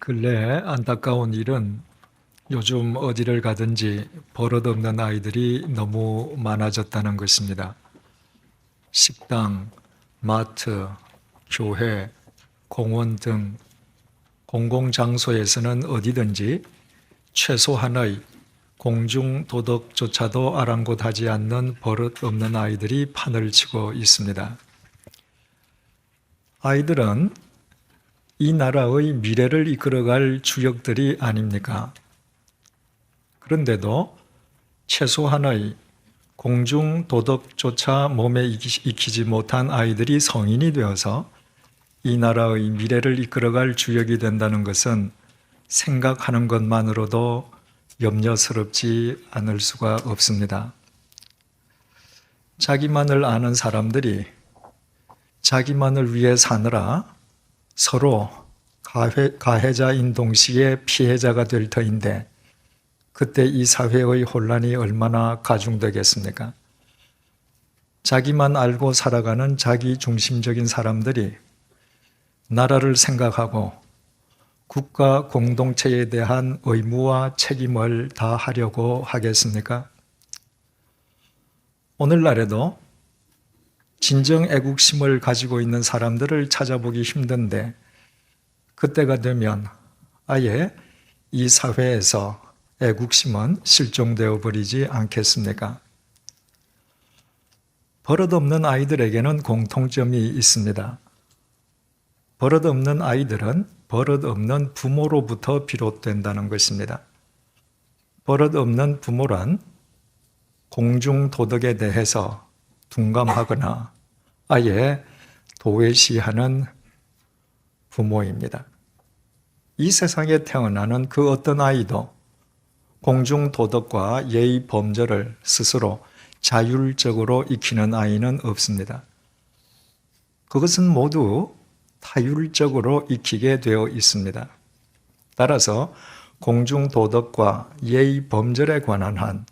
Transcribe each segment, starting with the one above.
근래 안타까운 일은 요즘 어디를 가든지 버릇없는 아이들이 너무 많아졌다는 것입니다. 식당, 마트, 교회, 공원 등 공공장소에서는 어디든지 최소한의 공중도덕조차도 아랑곳하지 않는 버릇없는 아이들이 판을 치고 있습니다. 아이들은 이 나라의 미래를 이끌어갈 주역들이 아닙니까? 그런데도 최소한의 공중 도덕조차 몸에 익히지 못한 아이들이 성인이 되어서 이 나라의 미래를 이끌어갈 주역이 된다는 것은 생각하는 것만으로도 염려스럽지 않을 수가 없습니다. 자기만을 아는 사람들이 자기만을 위해 사느라 서로 가해자인 동시에 피해자가 될 터인데 그때 이 사회의 혼란이 얼마나 가중되겠습니까? 자기만 알고 살아가는 자기 중심적인 사람들이 나라를 생각하고 국가 공동체에 대한 의무와 책임을 다하려고 하겠습니까? 오늘날에도 진정 애국심을 가지고 있는 사람들을 찾아보기 힘든데 그때가 되면 아예 이 사회에서 애국심은 실종되어 버리지 않겠습니까? 버릇없는 아이들에게는 공통점이 있습니다. 버릇없는 아이들은 버릇없는 부모로부터 비롯된다는 것입니다. 버릇없는 부모란 공중도덕에 대해서 둔감하거나 아예 도외시하는 부모입니다. 이 세상에 태어나는 그 어떤 아이도 공중도덕과 예의 범절을 스스로 자율적으로 익히는 아이는 없습니다. 그것은 모두 타율적으로 익히게 되어 있습니다. 따라서 공중도덕과 예의 범절에 관한 한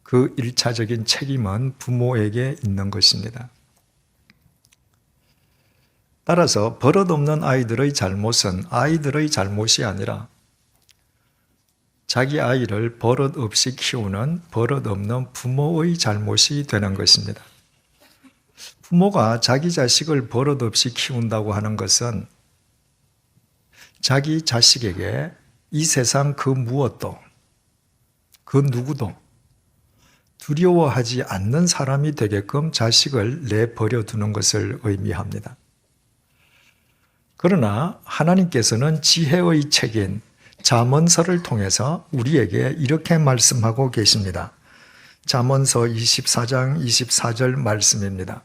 그 일차적인 책임은 부모에게 있는 것입니다. 따라서 버릇없는 아이들의 잘못은 아이들의 잘못이 아니라 자기 아이를 버릇없이 키우는 버릇없는 부모의 잘못이 되는 것입니다. 부모가 자기 자식을 버릇없이 키운다고 하는 것은 자기 자식에게 이 세상 그 무엇도, 그 누구도 두려워하지 않는 사람이 되게끔 자식을 내버려 두는 것을 의미합니다. 그러나 하나님께서는 지혜의 책인 잠언서를 통해서 우리에게 이렇게 말씀하고 계십니다. 잠언서 24장 24절 말씀입니다.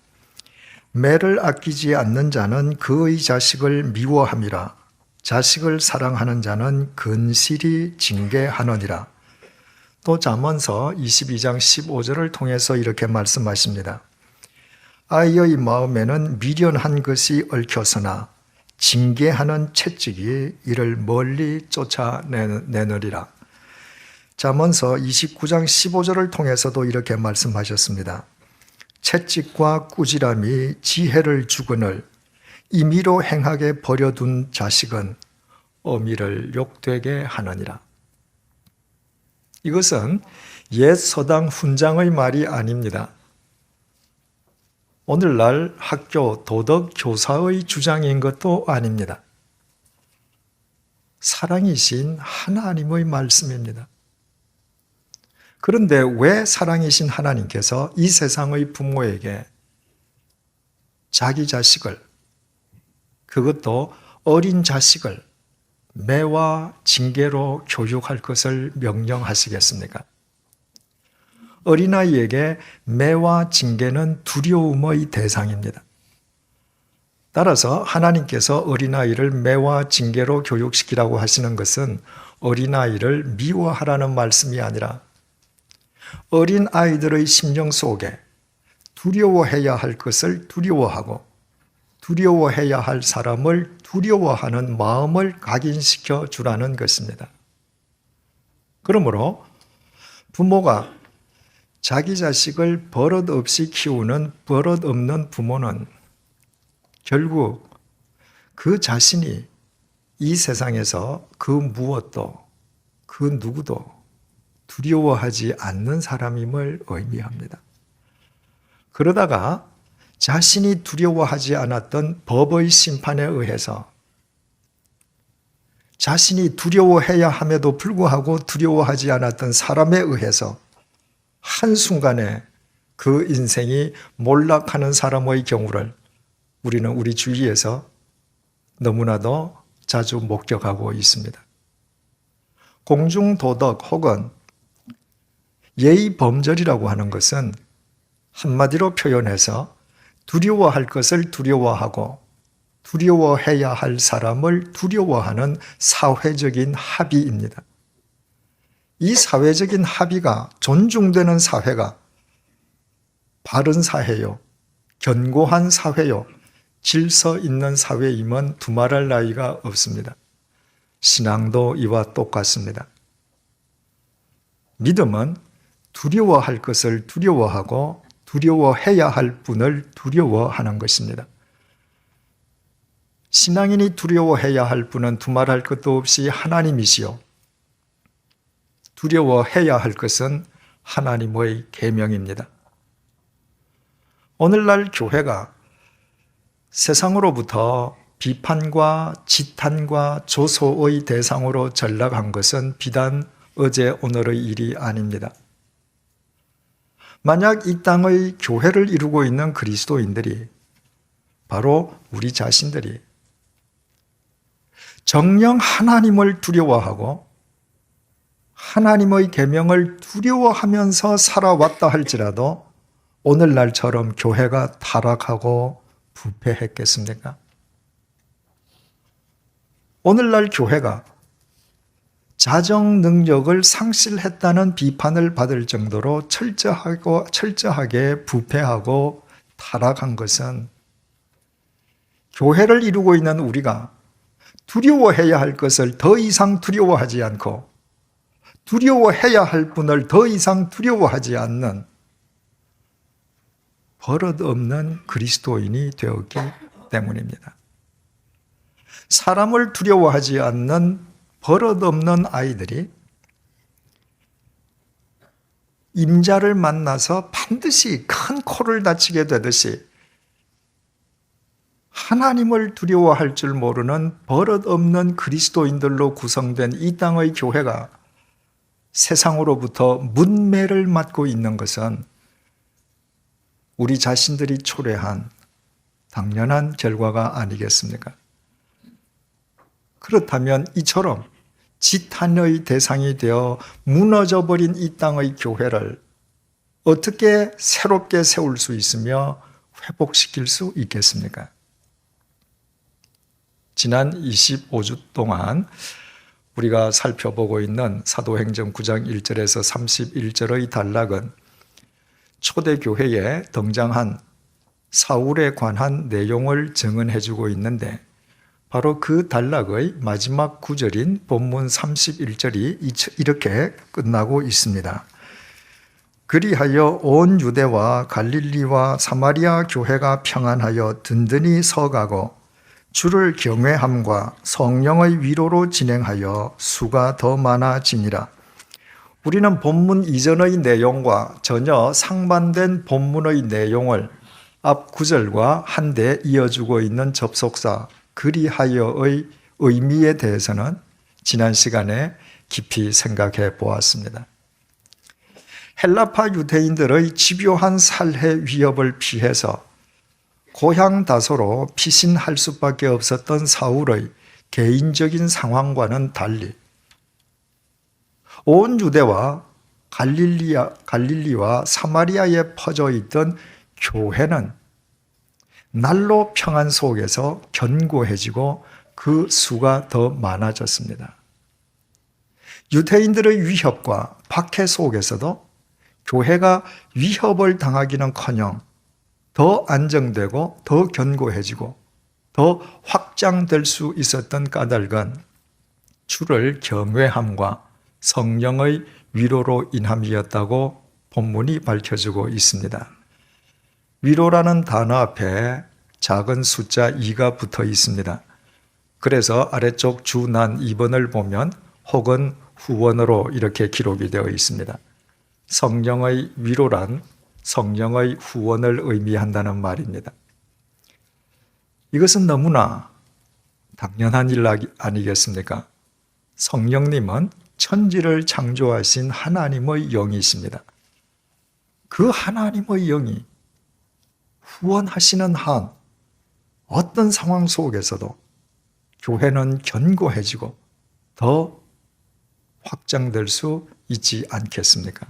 매를 아끼지 않는 자는 그의 자식을 미워함이라. 자식을 사랑하는 자는 근실히 징계하느니라. 또 잠언서 22장 15절을 통해서 이렇게 말씀하십니다. 아이의 마음에는 미련한 것이 얽혀서나 징계하는 채찍이 이를 멀리 쫓아내느리라. 잠언서 29장 15절을 통해서도 이렇게 말씀하셨습니다. 채찍과 꾸지람이 지혜를 주거늘 임의로 행하게 버려둔 자식은 어미를 욕되게 하느니라. 이것은 옛 서당 훈장의 말이 아닙니다. 오늘날 학교 도덕 교사의 주장인 것도 아닙니다. 사랑이신 하나님의 말씀입니다. 그런데 왜 사랑이신 하나님께서 이 세상의 부모에게 자기 자식을, 그것도 어린 자식을 매와 징계로 교육할 것을 명령하시겠습니까? 어린아이에게 매와 징계는 두려움의 대상입니다. 따라서 하나님께서 어린아이를 매와 징계로 교육시키라고 하시는 것은 어린아이를 미워하라는 말씀이 아니라 어린아이들의 심령 속에 두려워해야 할 것을 두려워하고 두려워해야 할 사람을 두려워하는 마음을 각인시켜 주라는 것입니다. 그러므로 부모가 자기 자식을 버릇없이 키우는 버릇없는 부모는 결국 그 자신이 이 세상에서 그 무엇도 그 누구도 두려워하지 않는 사람임을 의미합니다. 그러다가 자신이 두려워하지 않았던 법의 심판에 의해서 자신이 두려워해야 함에도 불구하고 두려워하지 않았던 사람에 의해서 한순간에 그 인생이 몰락하는 사람의 경우를 우리는 우리 주위에서 너무나도 자주 목격하고 있습니다. 공중도덕 혹은 예의범절이라고 하는 것은 한마디로 표현해서 두려워할 것을 두려워하고 두려워해야 할 사람을 두려워하는 사회적인 합의입니다. 이 사회적인 합의가 존중되는 사회가 바른 사회요, 견고한 사회요, 질서 있는 사회임은 두말할 나위가 없습니다. 신앙도 이와 똑같습니다. 믿음은 두려워할 것을 두려워하고 두려워해야 할 분을 두려워하는 것입니다. 신앙인이 두려워해야 할 분은 두말할 것도 없이 하나님이시요. 두려워해야 할 것은 하나님의 계명입니다. 오늘날 교회가 세상으로부터 비판과 지탄과 조소의 대상으로 전락한 것은 비단 어제 오늘의 일이 아닙니다. 만약 이 땅의 교회를 이루고 있는 그리스도인들이 바로 우리 자신들이 정녕 하나님을 두려워하고 하나님의 계명을 두려워하면서 살아왔다 할지라도 오늘날처럼 교회가 타락하고 부패했겠습니까? 오늘날 교회가 자정 능력을 상실했다는 비판을 받을 정도로 철저하게 부패하고 타락한 것은 교회를 이루고 있는 우리가 두려워해야 할 것을 더 이상 두려워하지 않고 두려워해야 할 분을 더 이상 두려워하지 않는 버릇없는 그리스도인이 되었기 때문입니다. 사람을 두려워하지 않는 버릇없는 아이들이 임자를 만나서 반드시 큰 코를 다치게 되듯이 하나님을 두려워할 줄 모르는 버릇없는 그리스도인들로 구성된 이 땅의 교회가 세상으로부터 문매를 맞고 있는 것은 우리 자신들이 초래한 당연한 결과가 아니겠습니까? 그렇다면 이처럼 지탄의 대상이 되어 무너져버린 이 땅의 교회를 어떻게 새롭게 세울 수 있으며 회복시킬 수 있겠습니까? 지난 25주 동안 우리가 살펴보고 있는 사도행전 9장 1절에서 31절의 단락은 초대교회에 등장한 사울에 관한 내용을 증언해주고 있는데 바로 그 단락의 마지막 구절인 본문 31절이 이렇게 끝나고 있습니다. 그리하여 온 유대와 갈릴리와 사마리아 교회가 평안하여 든든히 서가고 주를 경외함과 성령의 위로로 진행하여 수가 더 많아지니라. 우리는 본문 이전의 내용과 전혀 상반된 본문의 내용을 앞 구절과 한데 이어주고 있는 접속사 그리하여의 의미에 대해서는 지난 시간에 깊이 생각해 보았습니다. 헬라파 유대인들의 집요한 살해 위협을 피해서 고향 다소로 피신할 수밖에 없었던 사울의 개인적인 상황과는 달리 온 유대와 갈릴리와 사마리아에 퍼져 있던 교회는 날로 평안 속에서 견고해지고 그 수가 더 많아졌습니다. 유대인들의 위협과 박해 속에서도 교회가 위협을 당하기는커녕 더 안정되고 더 견고해지고 더 확장될 수 있었던 까닭은 주를 경외함과 성령의 위로로 인함이었다고 본문이 밝혀주고 있습니다. 위로라는 단어 앞에 작은 숫자 2가 붙어 있습니다. 그래서 아래쪽 주난 2번을 보면 혹은 후원으로 이렇게 기록이 되어 있습니다. 성령의 위로란 성령의 후원을 의미한다는 말입니다. 이것은 너무나 당연한 일 아니겠습니까? 성령님은 천지를 창조하신 하나님의 영이십니다. 그 하나님의 영이 후원하시는 한 어떤 상황 속에서도 교회는 견고해지고 더 확장될 수 있지 않겠습니까?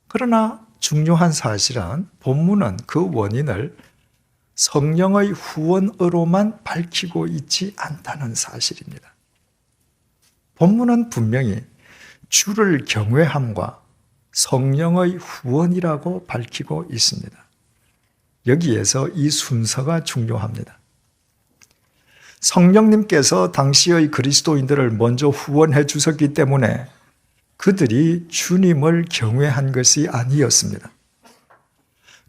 그러나 중요한 사실은 본문은 그 원인을 성령의 후원으로만 밝히고 있지 않다는 사실입니다. 본문은 분명히 주를 경외함과 성령의 후원이라고 밝히고 있습니다. 여기에서 이 순서가 중요합니다. 성령님께서 당시의 그리스도인들을 먼저 후원해 주셨기 때문에 그들이 주님을 경외한 것이 아니었습니다.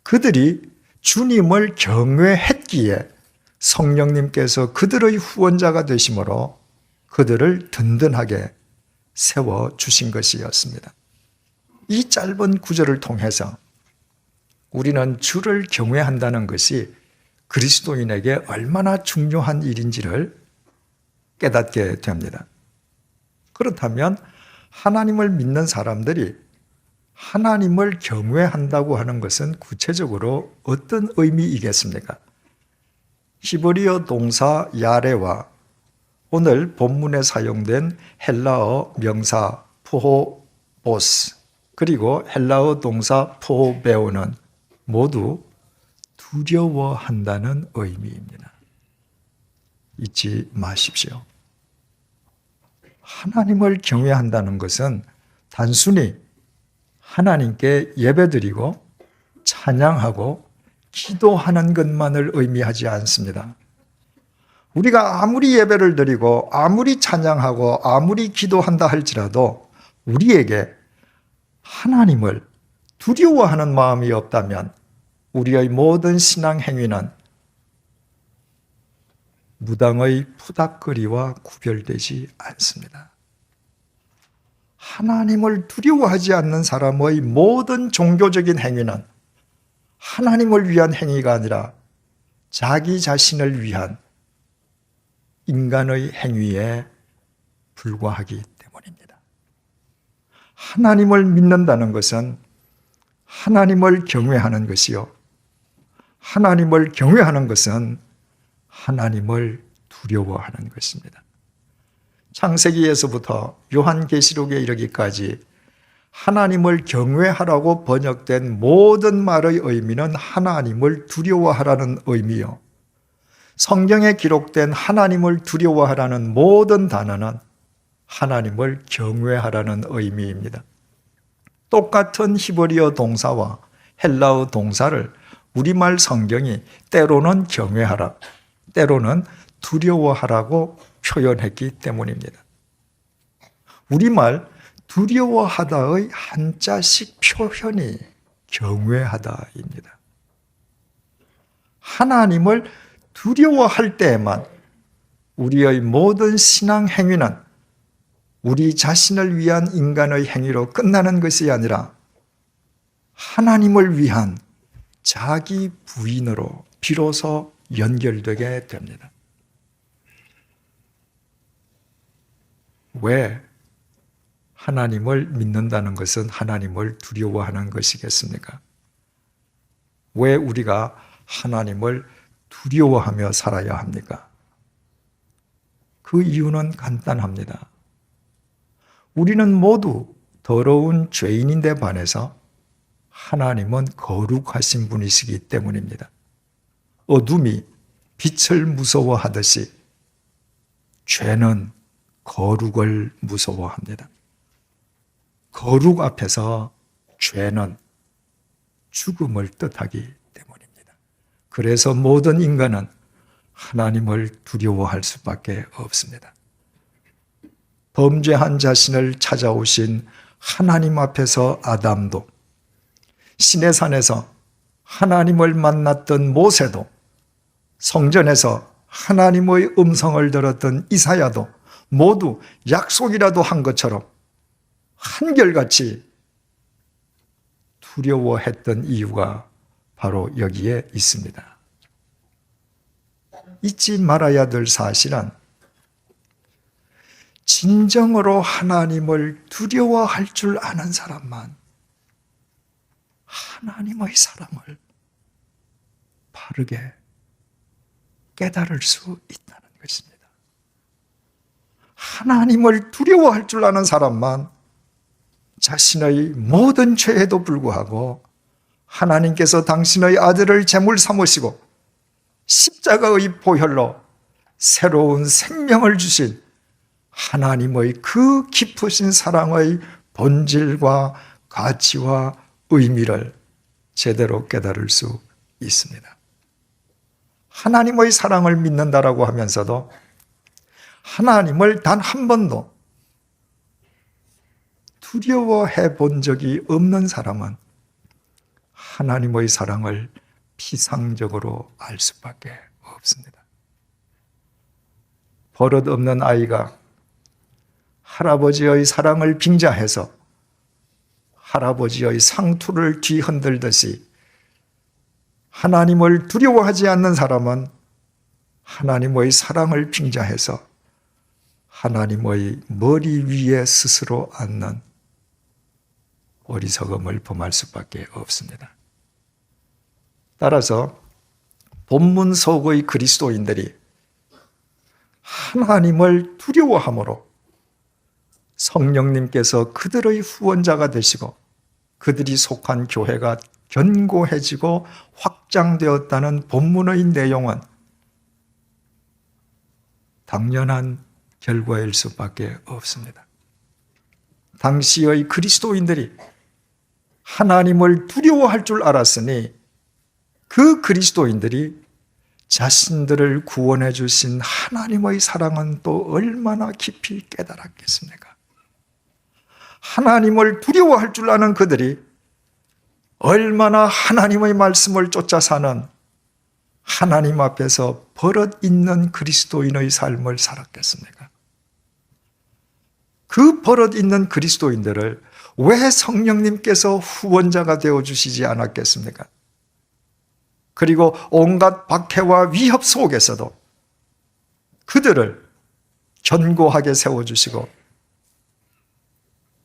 그들이 주님을 경외했기에 성령님께서 그들의 후원자가 되심으로 그들을 든든하게 세워주신 것이었습니다. 이 짧은 구절을 통해서 우리는 주를 경외한다는 것이 그리스도인에게 얼마나 중요한 일인지를 깨닫게 됩니다. 그렇다면 하나님을 믿는 사람들이 하나님을 경외한다고 하는 것은 구체적으로 어떤 의미이겠습니까? 히브리어 동사 야레와 오늘 본문에 사용된 헬라어 명사 포호보스 그리고 헬라어 동사 포베오는 모두 두려워한다는 의미입니다. 잊지 마십시오. 하나님을 경외한다는 것은 단순히 하나님께 예배드리고 찬양하고 기도하는 것만을 의미하지 않습니다. 우리가 아무리 예배를 드리고 아무리 찬양하고 아무리 기도한다 할지라도 우리에게 하나님을 두려워하는 마음이 없다면 우리의 모든 신앙 행위는 무당의 푸닥거리와 구별되지 않습니다. 하나님을 두려워하지 않는 사람의 모든 종교적인 행위는 하나님을 위한 행위가 아니라 자기 자신을 위한 인간의 행위에 불과하기 때문입니다. 하나님을 믿는다는 것은 하나님을 경외하는 것이요. 하나님을 경외하는 것은 하나님을 두려워하는 것입니다. 창세기에서부터 요한계시록에 이르기까지 하나님을 경외하라고 번역된 모든 말의 의미는 하나님을 두려워하라는 의미요. 성경에 기록된 하나님을 두려워하라는 모든 단어는 하나님을 경외하라는 의미입니다. 똑같은 히브리어 동사와 헬라어 동사를 우리말 성경이 때로는 경외하라, 때로는 두려워하라고 표현했기 때문입니다. 우리말 두려워하다의 한자식 표현이 경외하다입니다. 하나님을 두려워할 때에만 우리의 모든 신앙 행위는 우리 자신을 위한 인간의 행위로 끝나는 것이 아니라 하나님을 위한 자기 부인으로 비로소 연결되게 됩니다. 왜 하나님을 믿는다는 것은 하나님을 두려워하는 것이겠습니까? 왜 우리가 하나님을 두려워하며 살아야 합니까? 그 이유는 간단합니다. 우리는 모두 더러운 죄인인데 반해서 하나님은 거룩하신 분이시기 때문입니다. 어둠이 빛을 무서워하듯이 죄는 거룩을 무서워합니다. 거룩 앞에서 죄는 죽음을 뜻하기 때문입니다. 그래서 모든 인간은 하나님을 두려워할 수밖에 없습니다. 범죄한 자신을 찾아오신 하나님 앞에서 아담도, 시내산에서 하나님을 만났던 모세도, 성전에서 하나님의 음성을 들었던 이사야도 모두 약속이라도 한 것처럼 한결같이 두려워했던 이유가 바로 여기에 있습니다. 잊지 말아야 될 사실은 진정으로 하나님을 두려워할 줄 아는 사람만 하나님의 사랑을 바르게 깨달을 수 있다는 것입니다. 하나님을 두려워할 줄 아는 사람만 자신의 모든 죄에도 불구하고 하나님께서 당신의 아들을 제물 삼으시고 십자가의 보혈로 새로운 생명을 주신 하나님의 그 깊으신 사랑의 본질과 가치와 의미를 제대로 깨달을 수 있습니다. 하나님의 사랑을 믿는다라고 하면서도 하나님을 단 한 번도 두려워해 본 적이 없는 사람은 하나님의 사랑을 피상적으로 알 수밖에 없습니다. 버릇 없는 아이가 할아버지의 사랑을 빙자해서 할아버지의 상투를 뒤흔들듯이 하나님을 두려워하지 않는 사람은 하나님의 사랑을 빙자해서 하나님의 머리 위에 스스로 앉는 어리석음을 범할 수밖에 없습니다. 따라서 본문 속의 그리스도인들이 하나님을 두려워함으로 성령님께서 그들의 후원자가 되시고 그들이 속한 교회가 견고해지고 확장되었다는 본문의 내용은 당연한 결과일 수밖에 없습니다. 당시의 그리스도인들이 하나님을 두려워할 줄 알았으니 그 그리스도인들이 자신들을 구원해 주신 하나님의 사랑은 또 얼마나 깊이 깨달았겠습니까? 하나님을 두려워할 줄 아는 그들이 얼마나 하나님의 말씀을 쫓아 사는 하나님 앞에서 버릇 있는 그리스도인의 삶을 살았겠습니까? 그 버릇 있는 그리스도인들을 왜 성령님께서 후원자가 되어주시지 않았겠습니까? 그리고 온갖 박해와 위협 속에서도 그들을 견고하게 세워주시고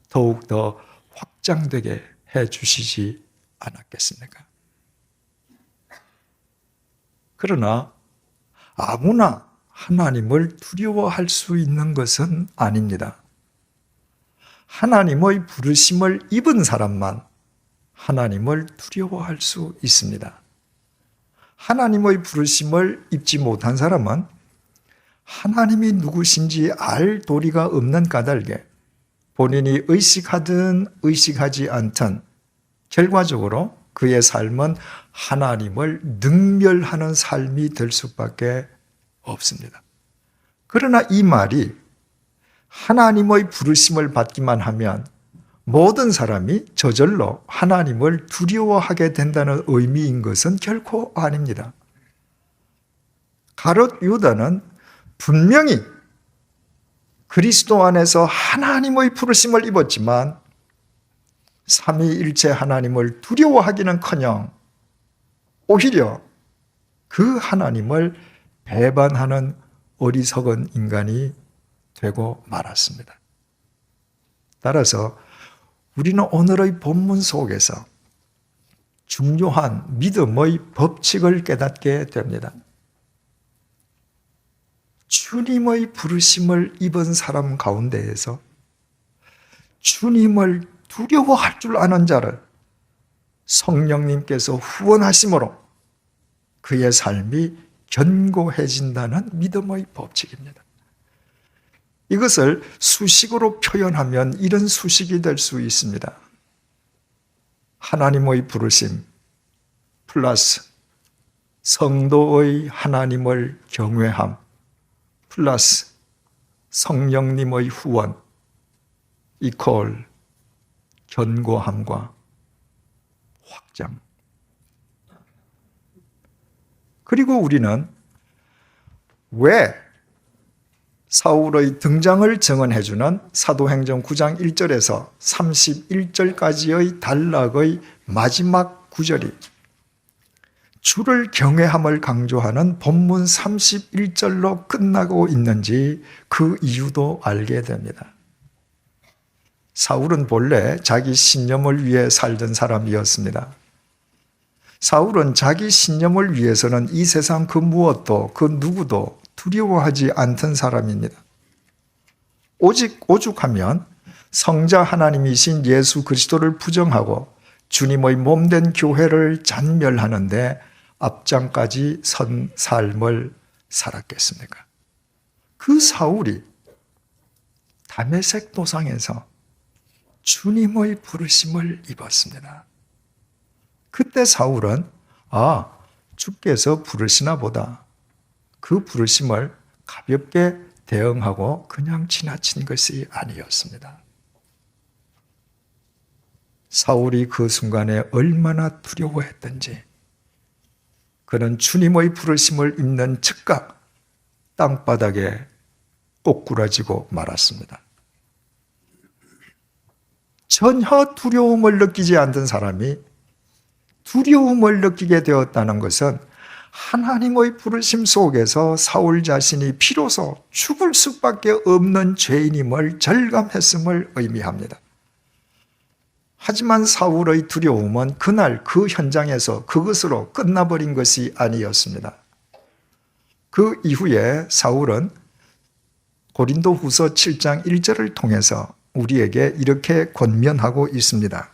더욱더 확장되게 해주시지 않았겠습니까? 그러나 아무나 하나님을 두려워할 수 있는 것은 아닙니다. 하나님의 부르심을 입은 사람만 하나님을 두려워할 수 있습니다. 하나님의 부르심을 입지 못한 사람은 하나님이 누구신지 알 도리가 없는 까닭에 본인이 의식하든 의식하지 않든 결과적으로 그의 삶은 하나님을 능멸하는 삶이 될 수밖에 없습니다. 그러나 이 말이 하나님의 부르심을 받기만 하면 모든 사람이 저절로 하나님을 두려워하게 된다는 의미인 것은 결코 아닙니다. 가롯 유다는 분명히 그리스도 안에서 하나님의 부르심을 입었지만 삼위일체 하나님을 두려워하기는커녕 오히려 그 하나님을 배반하는 어리석은 인간이 되고 말았습니다. 따라서 우리는 오늘의 본문 속에서 중요한 믿음의 법칙을 깨닫게 됩니다. 주님의 부르심을 입은 사람 가운데에서 주님을 두려워할 줄 아는 자를 성령님께서 후원하심으로 그의 삶이 견고해진다는 믿음의 법칙입니다. 이것을 수식으로 표현하면 이런 수식이 될 수 있습니다. 하나님의 부르심 플러스 성도의 하나님을 경외함 플러스 성령님의 후원 이퀄 견고함과 확장. 그리고 우리는 왜 사울의 등장을 증언해주는 사도행전 9장 1절에서 31절까지의 단락의 마지막 구절이 주를 경외함을 강조하는 본문 31절로 끝나고 있는지 그 이유도 알게 됩니다. 사울은 본래 자기 신념을 위해 살던 사람이었습니다. 사울은 자기 신념을 위해서는 이 세상 그 무엇도 그 누구도 두려워하지 않던 사람입니다. 오직 오죽하면 성자 하나님이신 예수 그리스도를 부정하고 주님의 몸된 교회를 잔멸하는데 앞장까지 선 삶을 살았겠습니까? 그 사울이 다메섹 도상에서 주님의 부르심을 입었습니다. 그때 사울은 주께서 부르시나 보다 그 부르심을 가볍게 대응하고 그냥 지나친 것이 아니었습니다. 사울이 그 순간에 얼마나 두려워했던지 그는 주님의 부르심을 입는 즉각 땅바닥에 꼬꾸라지고 말았습니다. 전혀 두려움을 느끼지 않던 사람이 두려움을 느끼게 되었다는 것은 하나님의 부르심 속에서 사울 자신이 비로소 죽을 수밖에 없는 죄인임을 절감했음을 의미합니다. 하지만 사울의 두려움은 그날 그 현장에서 그것으로 끝나버린 것이 아니었습니다. 그 이후에 사울은 고린도후서 7장 1절을 통해서 우리에게 이렇게 권면하고 있습니다.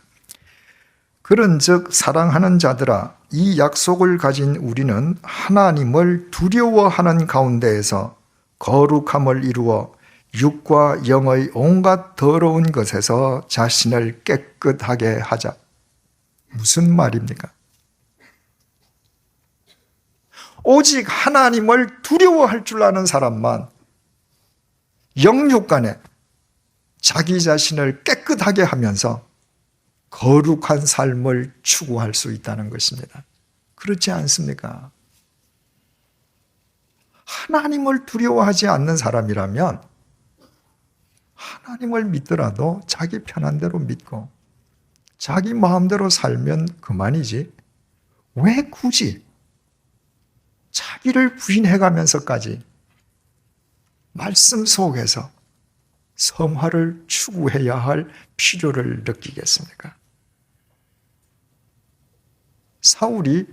그런즉 사랑하는 자들아, 이 약속을 가진 우리는 하나님을 두려워하는 가운데에서 거룩함을 이루어 육과 영의 온갖 더러운 것에서 자신을 깨끗하게 하자. 무슨 말입니까? 오직 하나님을 두려워할 줄 아는 사람만 영육간에 자기 자신을 깨끗하게 하면서 거룩한 삶을 추구할 수 있다는 것입니다. 그렇지 않습니까? 하나님을 두려워하지 않는 사람이라면 하나님을 믿더라도 자기 편한 대로 믿고 자기 마음대로 살면 그만이지 왜 굳이 자기를 부인해가면서까지 말씀 속에서 성화를 추구해야 할 필요를 느끼겠습니까? 사울이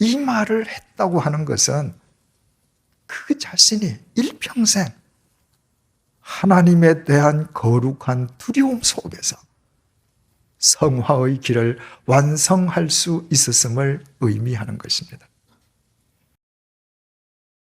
이 말을 했다고 하는 것은 그 자신이 일평생 하나님에 대한 거룩한 두려움 속에서 성화의 길을 완성할 수 있었음을 의미하는 것입니다.